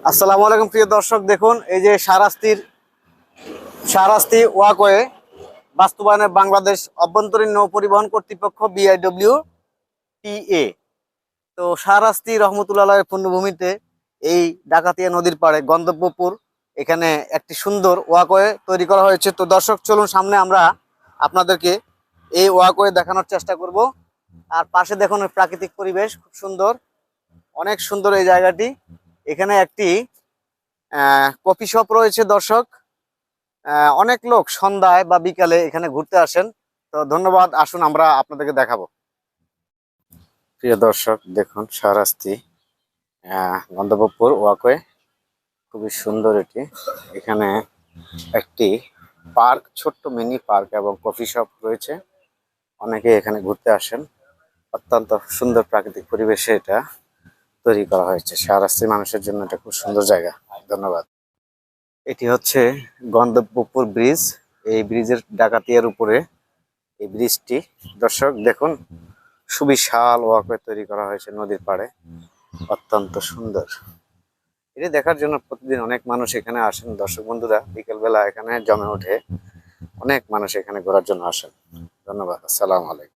আসসালামু আলাইকুম প্রিয় দর্শক, দেখুন এই যে শাহরাস্তি ওয়াকওয়ে বাস্তবায়নে বাংলাদেশ অভ্যন্তরীণ নৌ পরিবহন কর্তৃপক্ষ BIWTA। তো শাহরাস্তি রহমতুল্লাহ পূর্ণভূমিতে এই ডাকাতিয়া নদীর পাড়ে গন্তব্যপুর এখানে একটি সুন্দর ওয়াকওয়ে তৈরি করা হয়েছে। তো দর্শক চলুন সামনে আমরা আপনাদেরকে এই ওয়াকওয়ে দেখানোর চেষ্টা করব। আর পাশে দেখুন প্রাকৃতিক পরিবেশ খুব সুন্দর, অনেক সুন্দর এই জায়গাটি। এখানে একটি কফি শপ রয়েছে দর্শক। অনেক লোক সন্ধ্যায় বা বিকালে এখানে ঘুরতে আসেন। তো ধন্যবাদ, আসুন আমরা আপনাদেরকে দেখাবো। প্রিয় দর্শক দেখুন শাহরাস্তি গন্তব্যপুর ওয়াকওয়ে খুবই সুন্দর এটি। এখানে একটি পার্ক, ছোট্ট মিনি পার্ক এবং কফি শপ রয়েছে। অনেকে এখানে ঘুরতে আসেন। অত্যন্ত সুন্দর প্রাকৃতিক পরিবেশে এটা তৈরি করা হয়েছে। শাহরাস্তি মানুষের জন্য এটা খুব সুন্দর জায়গা। ধন্যবাদ। এটি হচ্ছে গন্তব্যপুর ব্রিজ। এই ব্রিজের ডাকাতিয়ার উপরে এই ব্রিজটি দর্শক দেখুন সুবিশাল ওয়াকওয়ে তৈরি করা হয়েছে নদীর পাড়ে, অত্যন্ত সুন্দর। এটি দেখার জন্য প্রতিদিন অনেক মানুষ এখানে আসেন। দর্শক বন্ধুরা বিকেল বেলা এখানে জমে ওঠে, অনেক মানুষ এখানে ঘোরার জন্য আসেন। ধন্যবাদ, আসসালামু আলাইকুম।